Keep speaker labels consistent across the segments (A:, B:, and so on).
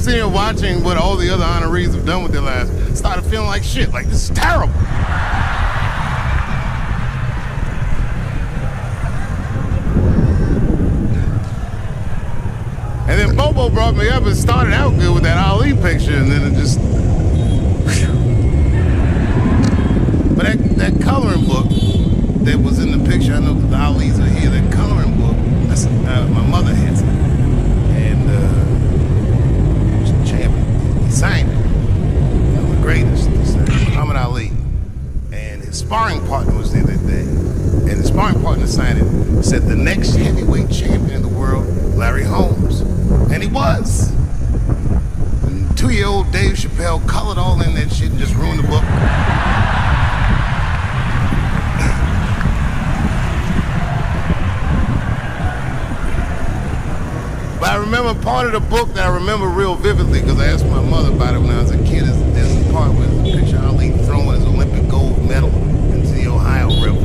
A: sitting here watching what all the other honorees have done with their lives, started feeling like shit. Like, this is terrible. And then Bobo brought me up and started out good with that Ali picture, and then it just... But that coloring book that was in the picture, I know the Ali's are here, that coloring book, that's, my mother had it. And champion, he signed it. You know, the greatest, he signed it, Muhammad Ali. And his sparring partner was there that day. And his sparring partner signed it, said the next heavyweight champion in the world, Larry Holmes. And he was. And 2-year-old Dave Chappelle colored all in that shit and just ruined the book. But I remember part of the book that I remember real vividly, because I asked my mother about it when I was a kid. There's a part where there's a picture of Ali throwing his Olympic gold medal into the Ohio River.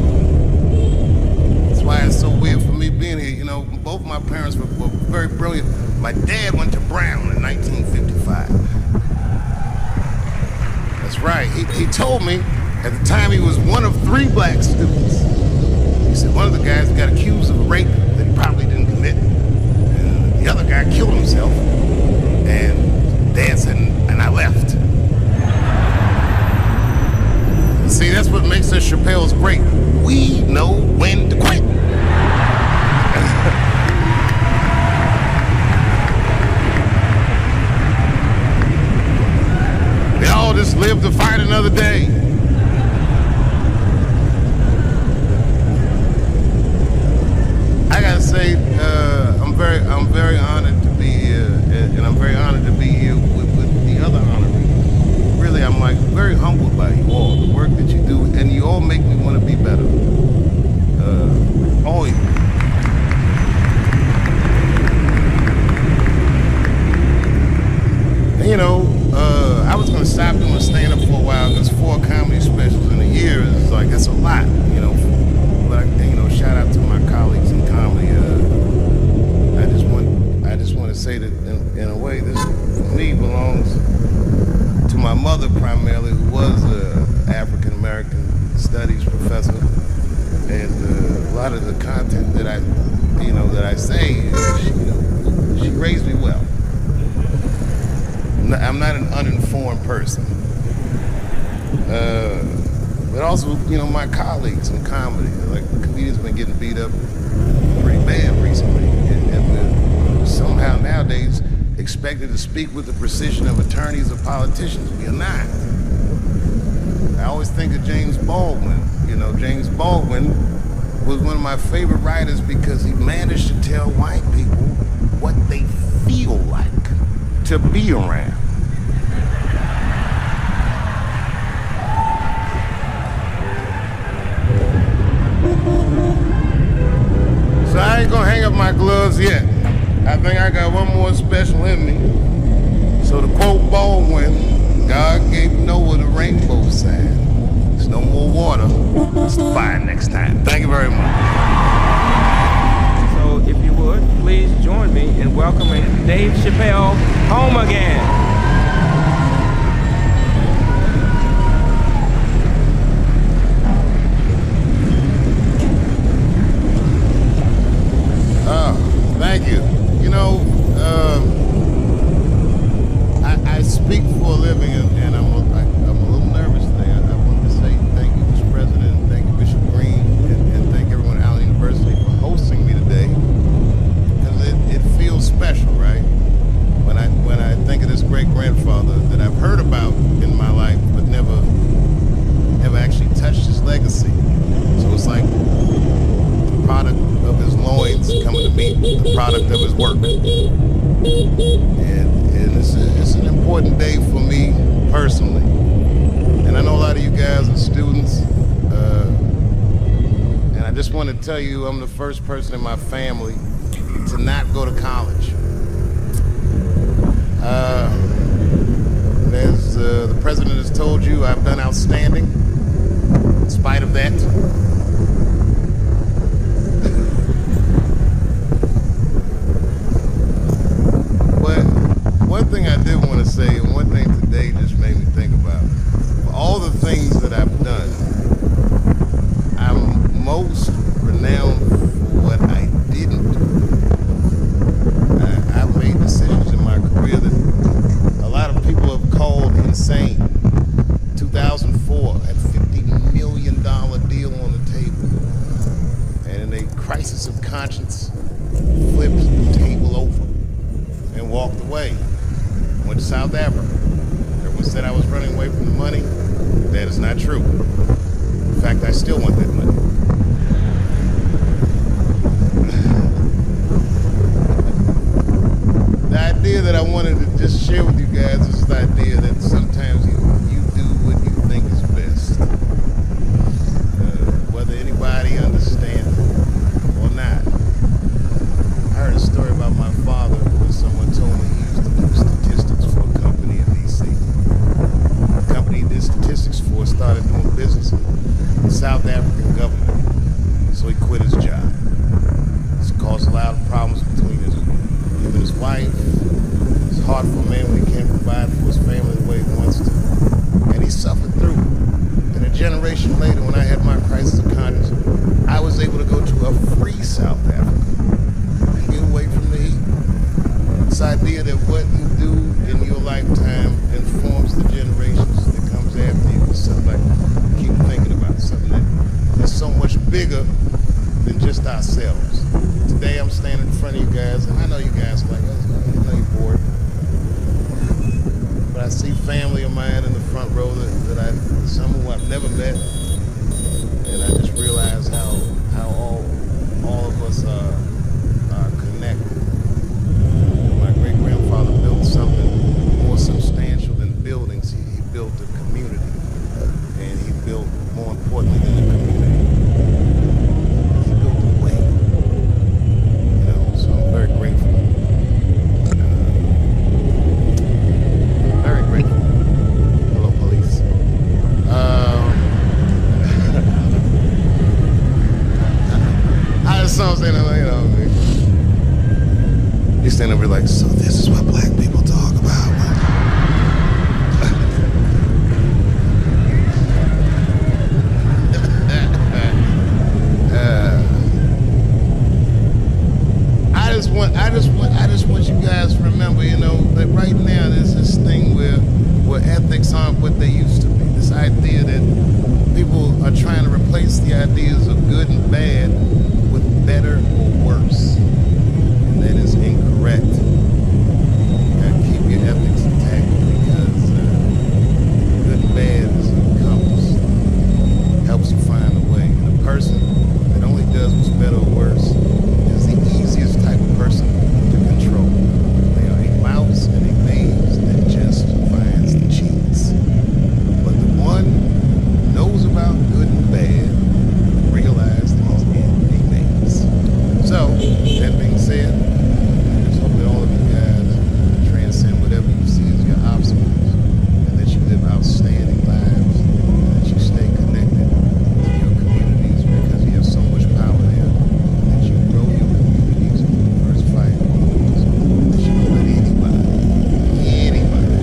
A: That's why it's so weird for me being here. You know, both my parents were very brilliant. My dad went to Brown in 1955. That's right. He told me at the time he was one of 3 black students. He said one of the guys got accused of a rape that he probably didn't commit. And the other guy killed himself. And Dad said, and I left. See, that's what makes us Chappelle's great. We know when to quit. They all just live to fight another day. I gotta say, I'm very honored to be here, and I'm very honored to be here with the other honorees. Really, I'm like very humbled by you all, the work that you do, and you all make me want to be better. All you. And, you know, I was gonna stop doing stand-up for a while because 4 comedy specials in a year is like, that's a lot, you know. But you know, shout out to my colleagues in comedy. I just want to say that in a way, this for me belongs to my mother primarily, who was an African American studies professor, and a lot of the content that I say, she raised me well. I'm not an uninformed person. But also, you know, my colleagues in comedy, like the comedians have been getting beat up pretty bad recently. And we're somehow nowadays expected to speak with the precision of attorneys or politicians. We are not. I always think of James Baldwin. You know, James Baldwin was one of my favorite writers because he managed to tell white people what they feel like to be around. So I ain't gonna hang up my gloves yet. I think I got one more special in me. So to quote Baldwin, God gave Noah the rainbow sign. There's no more water. It's the fire next time. Thank you very much.
B: So if you would, please join me in welcoming Dave Chappelle home again.
A: Thank you. You know, I speak for a living, and I'm a little nervous today. I want to say thank you, Mr. President, and thank you, Bishop Green, and thank everyone at Allen University for hosting me today, because it feels special, right? When I think of this great-grandfather that I've heard about in my life, but never actually touched his legacy. So it's like the product of his loins coming to meet the product of his work. And it's an important day for me personally. And I know a lot of you guys are students. And I just want to tell you, I'm the first person in my family to not go to college. As the president has told you, I've done outstanding in spite of that. One thing I did crisis of conscience, flipped the table over and walked away. Went to South Africa. Everyone said I was running away from the money. That is not true. In fact, I still want that money. The idea that I wanted to just share with you guys is the idea that sometimes you do what you think is best. Whether anybody understands it or not. I heard a story about my father where someone told me he used to do statistics for a company in D.C. The company he did statistics for started doing business with the South African government, so he quit his job. This caused a lot of problems between him and his wife. It's hard for a man when he can't provide for his family the way he wants to. And he suffered through it. And a generation later, when I had my crisis of conscience, I was able to go to a free South Africa and get away from the heat. This idea that what you do in your lifetime informs the generations that comes after you is something I keep thinking about, something that's so much bigger than just ourselves. Today I'm standing in front of you guys, and I know you guys are like, I know you're bored. But I see family of mine in the front row that some who I've never met, and I just realize how all of us are connected. My great-grandfather built something more substantial than buildings. He built a community, and he built, more importantly than a community, he built a way. So I'm very grateful. Very grateful. Hello, police. I just saw saying, you stand over like, so this is what black people talk about. I just want you guys to remember, that right now there's this thing where ethics aren't what they used to be. This idea that people are trying to replace the ideas of good and bad with better or worse. And that is incorrect. You gotta keep your ethics intact because good and bad is a compass. Helps you find a way. And a person that only does what's better or worse is the easiest type of person to control. They are a mouse in a maze that just finds the cheats. But the one who knows about good and bad realizes that he's in a maze. So, that being said, I just hope that all of you guys transcend whatever you see as your obstacles, and that you live outstanding lives, and that you stay connected to your communities because you have so much power there, and that you grow your communities in the first fight. That you don't let anybody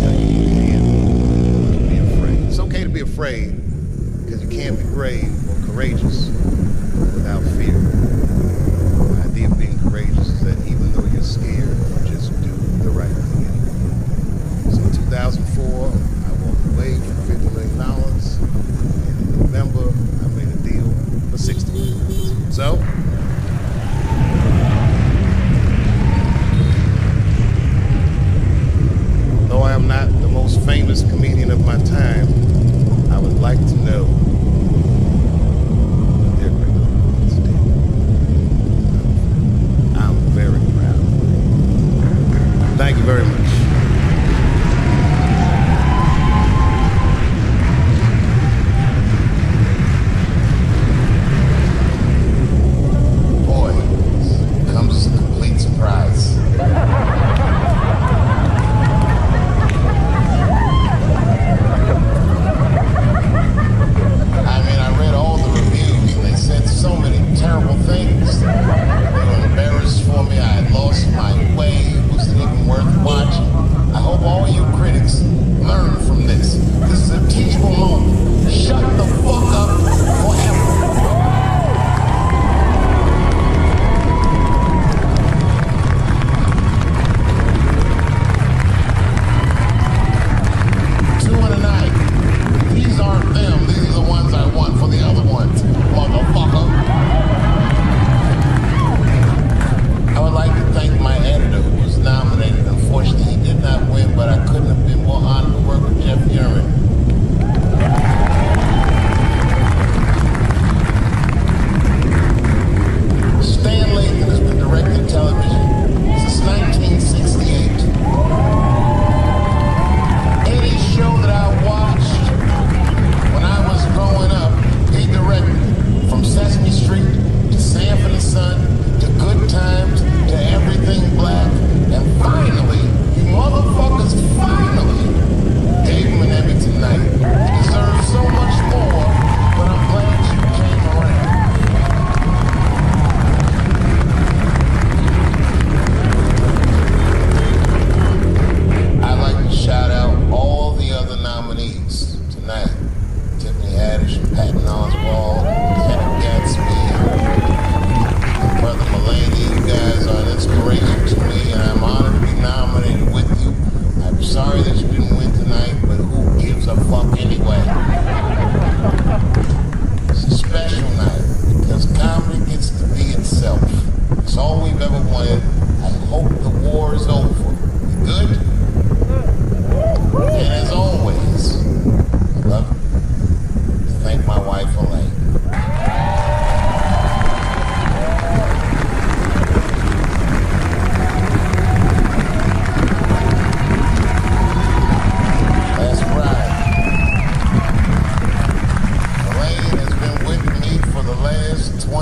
A: tell you you can't be afraid. It's okay to be afraid because you can't be brave or courageous without fear. The idea of being courageous is that even though you're scared, you just do the right thing anyway. So in 2004, I walked away for $50 million, and in November, I made a deal for $60 million. So, though I am not the most famous comedian of my time, I would like to know that they're great audience did. I'm very proud. Thank you very much.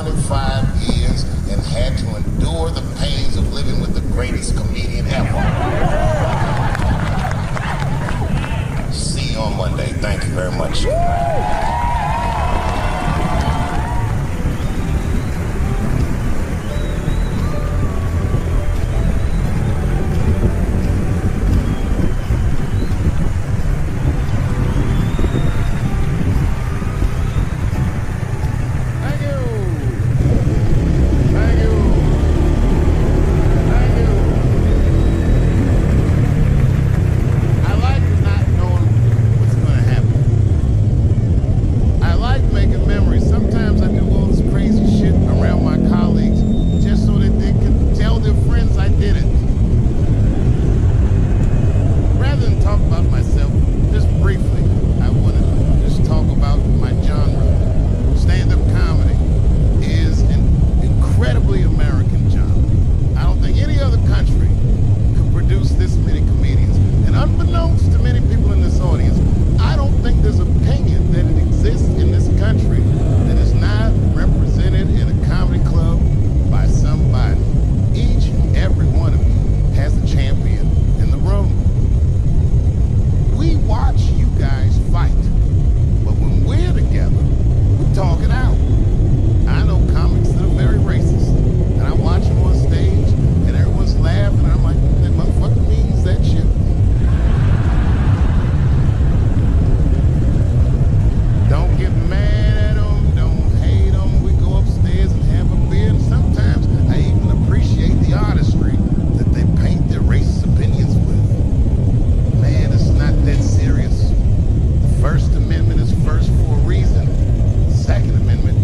A: 25 years and had to endure the pains of living with the greatest comedian ever. See you on Monday. Thank you very much. First Amendment is first for a reason. The Second Amendment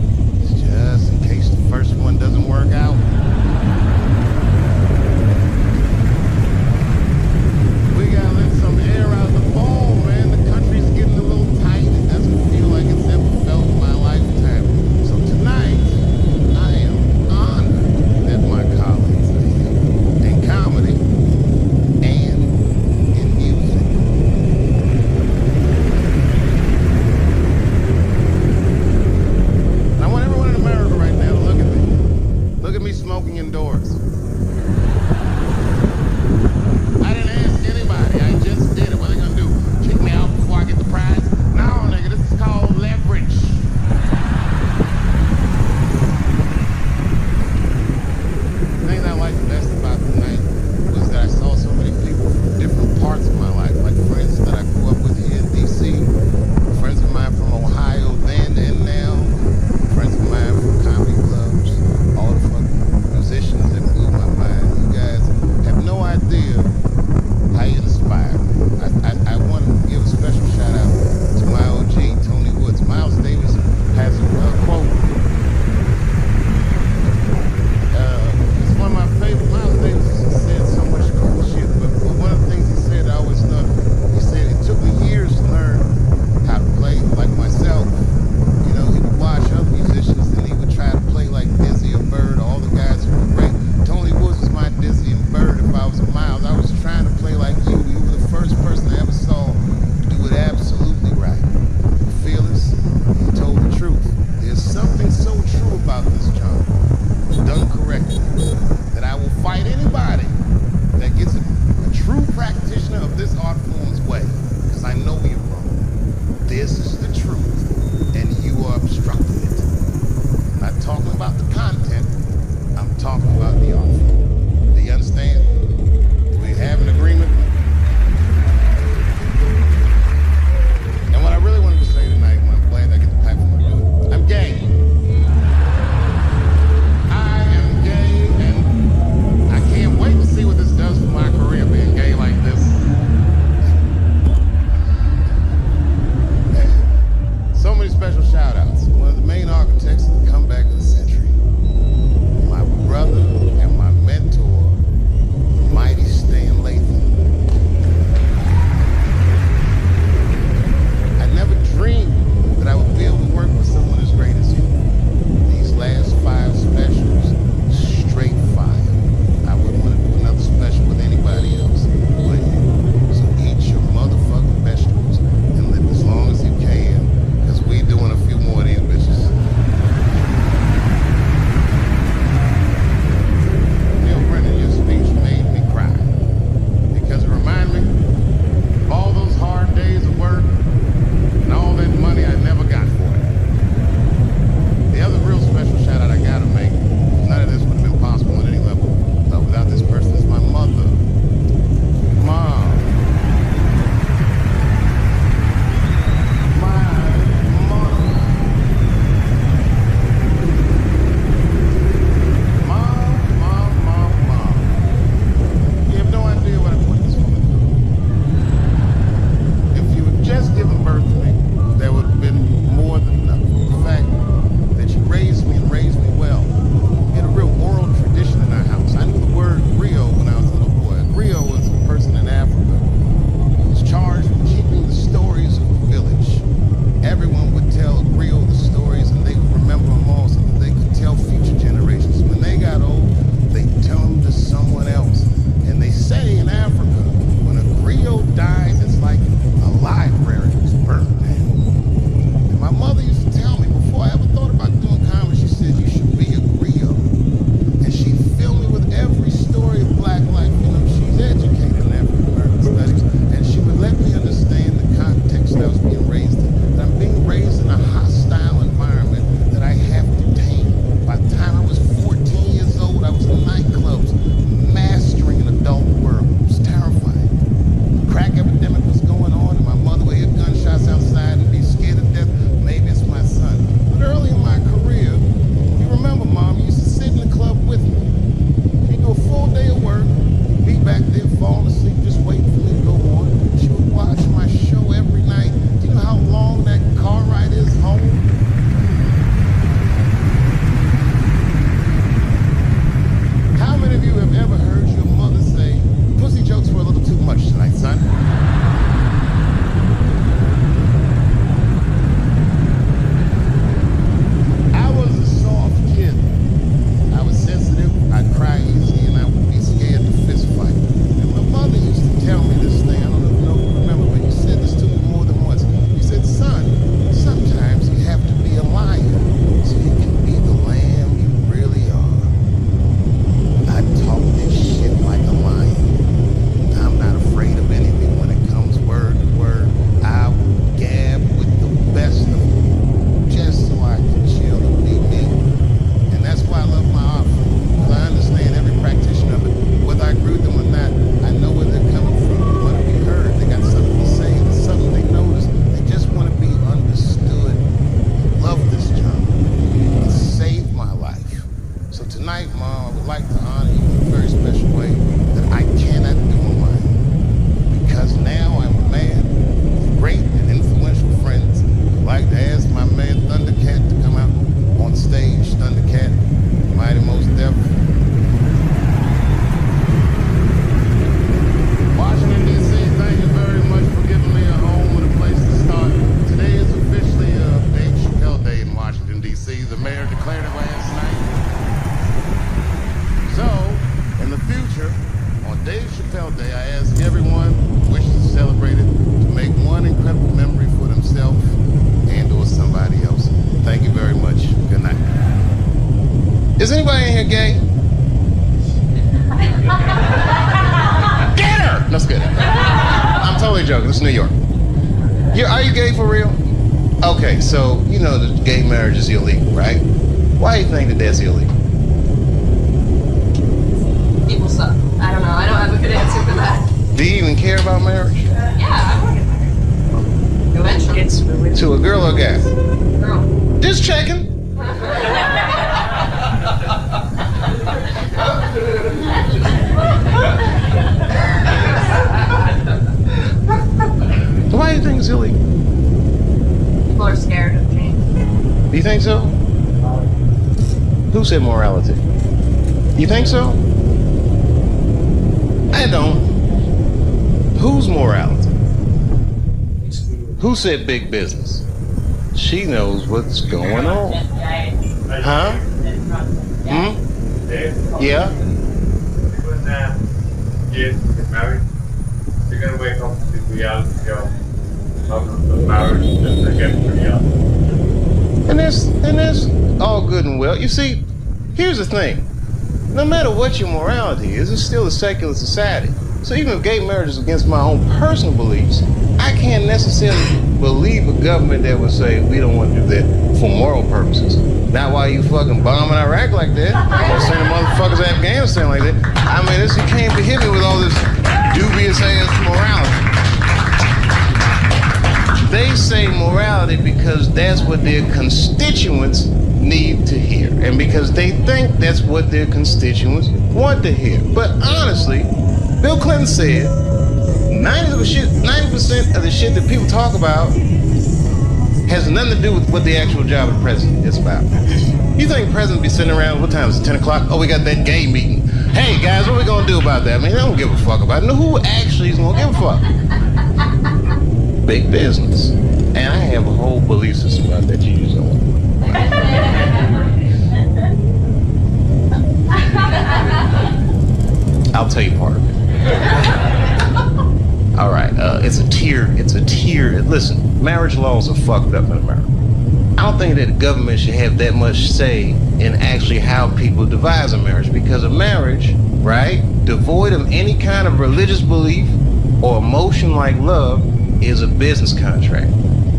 A: tonight, Mom, I would like to honor you in a very special way that I cannot do on mine. Because now I'm a man with great and influential friends. I'd like to ask my man Thundercat to come out on stage. Thundercat, Mighty Most Def. Washington, D.C., thank you very much for giving me a home and a place to start. Today is officially Dave Chappelle Day in Washington, D.C. The mayor declared it last night. So, in the future, on Dave Chappelle Day, I ask everyone who wishes to celebrate it to make one incredible memory for themselves and or somebody else. Thank you very much. Good night. Is anybody in here gay? Get her! That's good. I'm totally joking. This is New York. Are you gay for real? Okay, so you know that gay marriage is illegal, right? Why do you think that that's illegal?
C: People suck. I don't know. I don't have a good answer for that.
A: Do you even care about marriage?
C: Yeah, I want to get married. Eventually. It's really
A: To a girl or a guy?
C: girl.
A: Just checking. Why do you think it's illegal?
C: People are scared of change.
A: Do you think so? Who said morality? You think so? I don't. Whose morality? Who said big business? She knows what's going on. Huh? Hmm? Yeah?
D: When kids get married, you're gonna wake up to the reality of the marriage that they get to reality.
A: And that's all good and well. You see, here's the thing. No matter what your morality is, it's still a secular society. So even if gay marriage is against my own personal beliefs, I can't necessarily believe a government that would say we don't want to do that for moral purposes. Not while you fucking bombing Iraq like that, or sending motherfuckers to Afghanistan like that. I mean, you can't be hit me with all this dubious ass morality. They say morality because that's what their constituents need to hear, and because they think that's what their constituents want to hear. But honestly, Bill Clinton said 90% of the shit that people talk about has nothing to do with what the actual job of the president is about. You think the president be sitting around, what time is it, 10 o'clock? Oh, we got that gay meeting. Hey guys, what are we gonna do about that? I mean, they don't give a fuck about it. No, who actually is gonna give a fuck? Big business. And I have a whole belief system about that you use on. I'll tell you part of it. All right, it's a tier. Listen, marriage laws are fucked up in America. I don't think that the government should have that much say in actually how people devise a marriage, because a marriage, right, devoid of any kind of religious belief or emotion like love, is a business contract,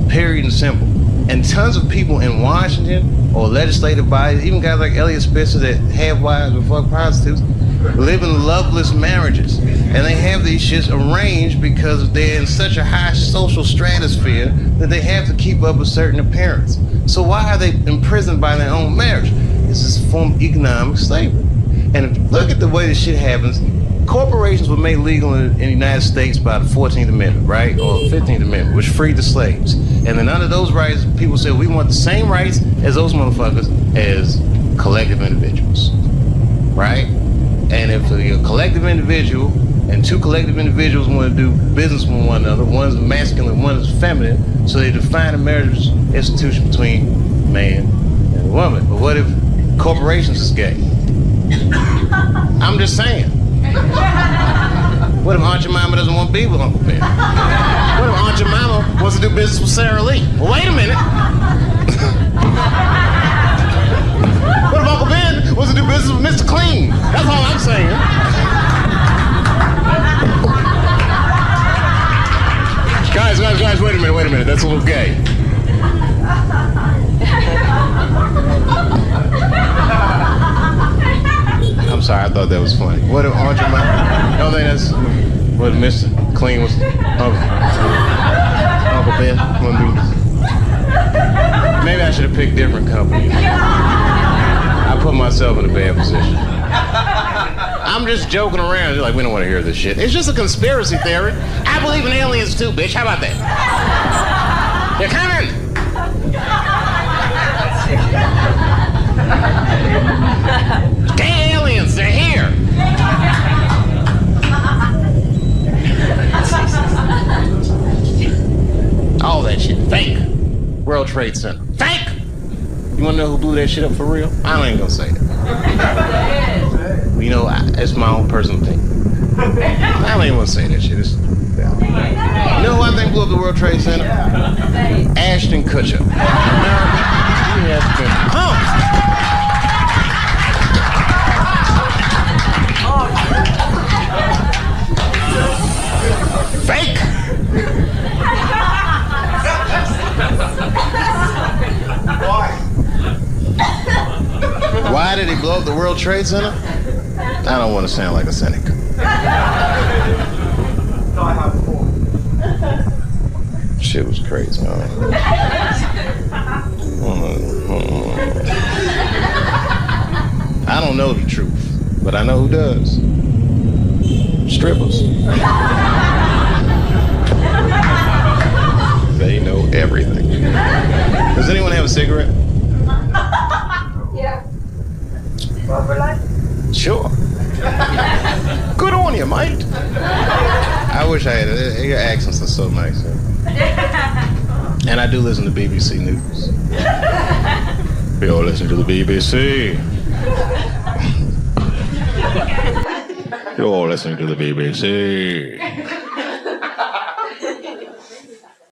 A: period and simple. And tons of people in Washington or legislative bodies, even guys like Elliot Spitzer that have wives or fuck prostitutes, live in loveless marriages. And they have these shits arranged because they're in such a high social stratosphere that they have to keep up a certain appearance. So why are they imprisoned by their own marriage? It's this form of economic slavery. And if you look at the way this shit happens, corporations were made legal in the United States by the 14th Amendment, right? Or 15th Amendment, which freed the slaves. And then under those rights, people said we want the same rights as those motherfuckers as collective individuals, right? And if you're a collective individual and two collective individuals want to do business with one another, one's masculine, one is feminine, so they define a marriage institution between a man and a woman. But what if corporations is gay? I'm just saying. What if Aunt Jemima doesn't want to be with Uncle Ben? What if Aunt Jemima wants to do business with Sarah Lee? Well, wait a minute. What if Uncle Ben wants to do business with Mr. Clean? That's all I'm saying. Guys, wait a minute. That's a little gay. I'm sorry, I thought that was funny. What if Aunt Jemima? I don't think that's what Mr. Clean was. Uncle Ben want to do. Maybe I should have picked different company. I I put myself in a bad position. I'm just joking around. You're like, we don't want to hear this shit. It's just a conspiracy theory. I believe in aliens too, bitch. How about that? They're coming. Gay aliens, they're here. All that shit, fake. World Trade Center, fake. You wanna know who blew that shit up for real? I ain't gonna say it. You know, it's my own personal thing. I don't even want to say that shit. You know who I think blew up the World Trade Center? Ashton Kutcher. Fake. Why did he blow up the World Trade Center? I don't want to sound like a cynic. Shit was crazy. I don't know the truth, but I know who does. Strippers. They know everything. Does anyone have a cigarette?
C: Yeah.
A: Sure. Good on you, mate. I wish I had it. Your accents are so nice. And I do listen to BBC News. We all listen to the BBC. You're all listening to the BBC.